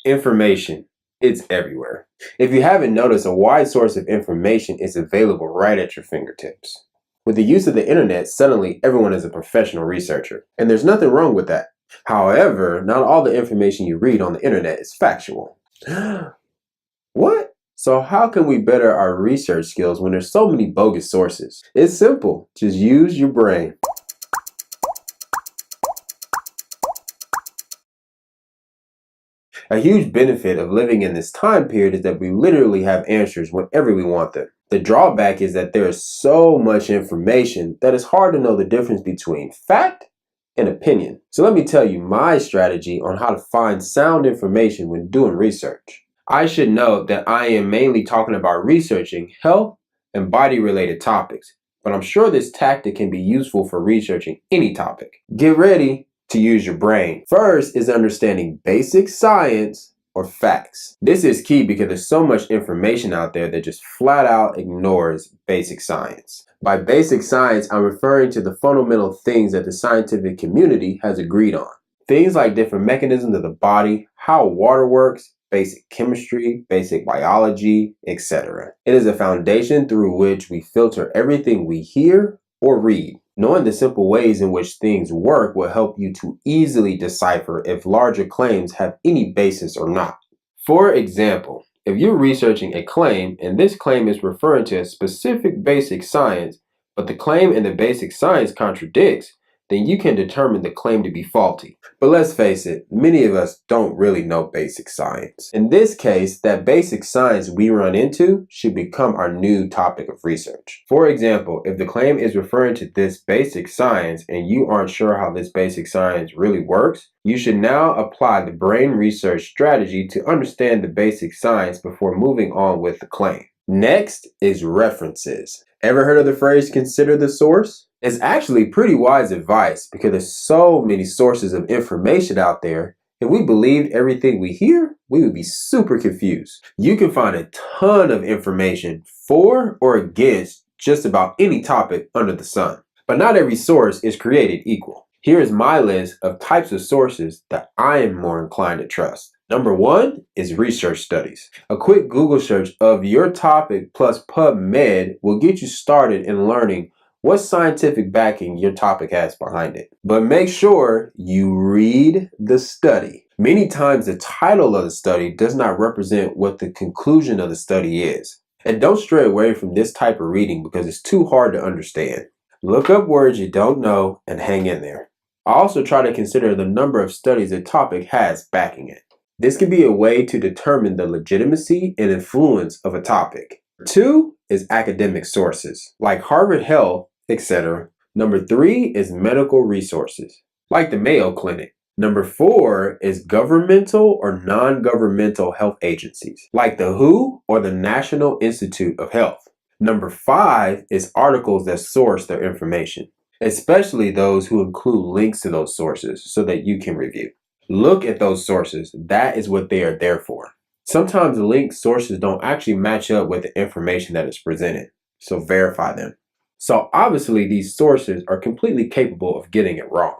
Information. It's everywhere. If you haven't noticed, a wide source of information is available right at your fingertips. With the use of the internet, suddenly everyone is a professional researcher, and there's nothing wrong with that. However, not all the information you read on the internet is factual. What? So how can we better our research skills when there's so many bogus sources? It's simple. Just use your brain. A huge benefit of living in this time period is that we literally have answers whenever we want them. The drawback is that there is so much information that it's hard to know the difference between fact and opinion. So let me tell you my strategy on how to find sound information when doing research. I should note that I am mainly talking about researching health and body related topics, but I'm sure this tactic can be useful for researching any topic. Get ready to use your brain. First is understanding basic science or facts. This is key because there's so much information out there that just flat out ignores basic science. By basic science, I'm referring to the fundamental things that the scientific community has agreed on. Things like different mechanisms of the body, how water works, basic chemistry, basic biology, etc. It is a foundation through which we filter everything we hear or read. Knowing the simple ways in which things work will help you to easily decipher if larger claims have any basis or not. For example, if you're researching a claim and this claim is referring to a specific basic science, but the claim in the basic science contradicts, then you can determine the claim to be faulty. But let's face it, many of us don't really know basic science. In this case, that basic science we run into should become our new topic of research. For example, if the claim is referring to this basic science and you aren't sure how this basic science really works, you should now apply the brain research strategy to understand the basic science before moving on with the claim. Next is references. Ever heard of the phrase, consider the source? It's actually pretty wise advice because there's so many sources of information out there. If we believed everything we hear, we would be super confused. You can find a ton of information for or against just about any topic under the sun. But not every source is created equal. Here is my list of types of sources that I am more inclined to trust. Number 1 is research studies. A quick Google search of your topic plus PubMed will get you started in learning what scientific backing your topic has behind it. But make sure you read the study. Many times the title of the study does not represent what the conclusion of the study is. And don't stray away from this type of reading because it's too hard to understand. Look up words you don't know and hang in there. Also try to consider the number of studies a topic has backing it. This can be a way to determine the legitimacy and influence of a topic. 2 is academic sources, like Harvard Health, etc. Number 3 is medical resources, like the Mayo Clinic. Number 4 is governmental or non-governmental health agencies, like the WHO or the National Institute of Health. Number 5 is articles that source their information, especially those who include links to those sources so that you can review. Look at those sources. That is what they are there for. Sometimes the linked sources don't actually match up with the information that is presented, so verify them. So obviously these sources are completely capable of getting it wrong.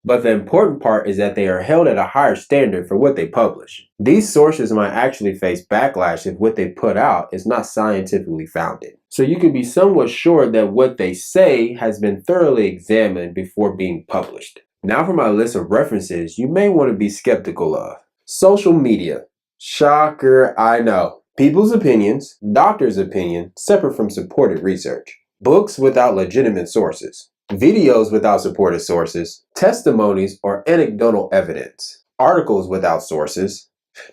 But the important part is that they are held at a higher standard for what they publish. These sources might actually face backlash if what they put out is not scientifically founded. So you can be somewhat sure that what they say has been thoroughly examined before being published. Now for my list of references you may want to be skeptical of. Social media. Shocker, I know. People's opinions, doctors' opinion, separate from supported research. Books without legitimate sources. Videos without supported sources. Testimonies or anecdotal evidence. Articles without sources.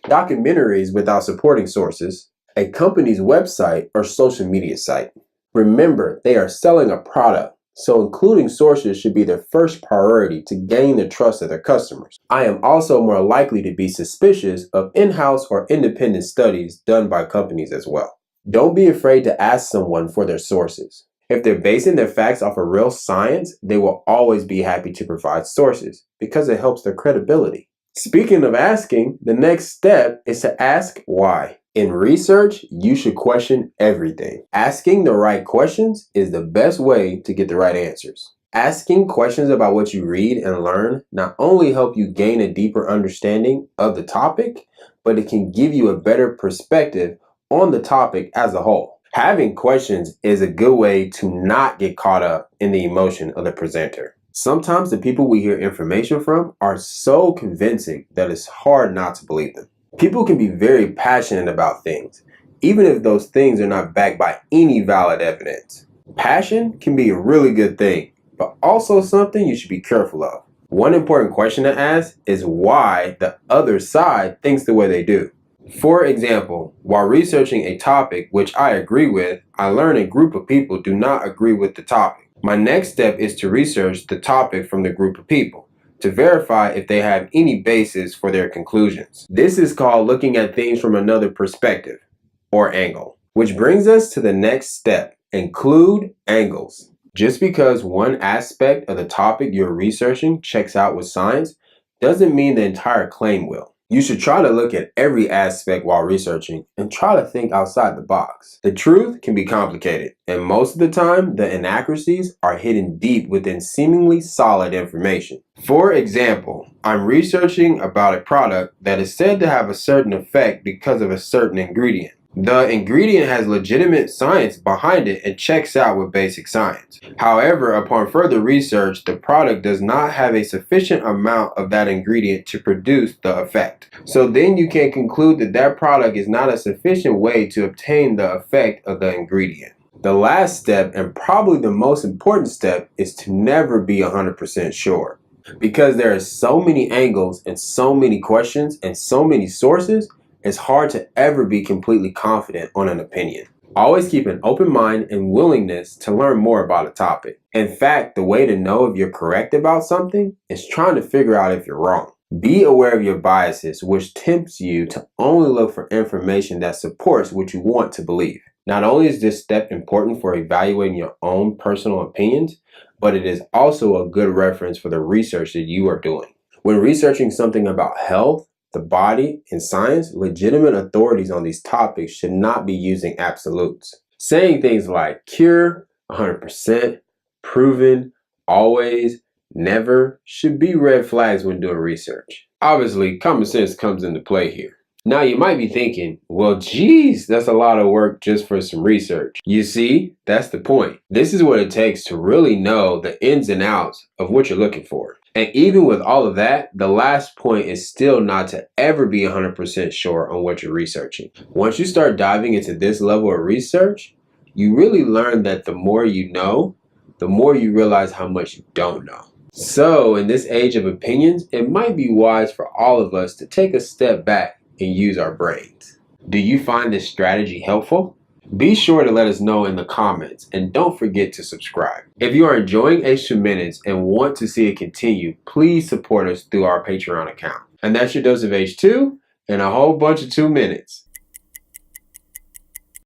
Documentaries without supporting sources. A company's website or social media site. Remember, they are selling a product, so including sources should be their first priority to gain the trust of their customers. I am also more likely to be suspicious of in-house or independent studies done by companies as well. Don't be afraid to ask someone for their sources. If they're basing their facts off of real science, they will always be happy to provide sources because it helps their credibility. Speaking of asking, the next step is to ask why. In research, you should question everything. Asking the right questions is the best way to get the right answers. Asking questions about what you read and learn not only help you gain a deeper understanding of the topic, but it can give you a better perspective on the topic as a whole. Having questions is a good way to not get caught up in the emotion of the presenter. Sometimes the people we hear information from are so convincing that it's hard not to believe them. People can be very passionate about things, even if those things are not backed by any valid evidence. Passion can be a really good thing, but also something you should be careful of. One important question to ask is why the other side thinks the way they do. For example, while researching a topic which I agree with, I learn a group of people do not agree with the topic. My next step is to research the topic from the group of people to verify if they have any basis for their conclusions. This is called looking at things from another perspective or angle, which brings us to the next step: include angles. Just because one aspect of the topic you're researching checks out with science doesn't mean the entire claim will. You should try to look at every aspect while researching and try to think outside the box. The truth can be complicated, and most of the time, the inaccuracies are hidden deep within seemingly solid information. For example, I'm researching about a product that is said to have a certain effect because of a certain ingredient. The ingredient has legitimate science behind it and checks out with basic science. However, upon further research, the product does not have a sufficient amount of that ingredient to produce the effect. So then you can conclude that that product is not a sufficient way to obtain the effect of the ingredient. The last step, and probably the most important step, is to never be 100% sure. Because there are so many angles and so many questions and so many sources, it's hard to ever be completely confident on an opinion. Always keep an open mind and willingness to learn more about a topic. In fact, the way to know if you're correct about something is trying to figure out if you're wrong. Be aware of your biases, which tempts you to only look for information that supports what you want to believe. Not only is this step important for evaluating your own personal opinions, but it is also a good reference for the research that you are doing. When researching something about health, the body, and science, legitimate authorities on these topics should not be using absolutes. Saying things like cure, 100%, proven, always, never should be red flags when doing research. Obviously, common sense comes into play here. Now you might be thinking, well, geez, that's a lot of work just for some research. You see, that's the point. This is what it takes to really know the ins and outs of what you're looking for. And even with all of that, the last point is still not to ever be 100% sure on what you're researching. Once you start diving into this level of research, you really learn that the more you know, the more you realize how much you don't know. So in this age of opinions, it might be wise for all of us to take a step back and use our brains. Do you find this strategy helpful? Be sure to let us know in the comments, and don't forget to subscribe. If you are enjoying H2 Minutes and want to see it continue, please support us through our Patreon account. And that's your dose of H2 and a whole bunch of 2 minutes.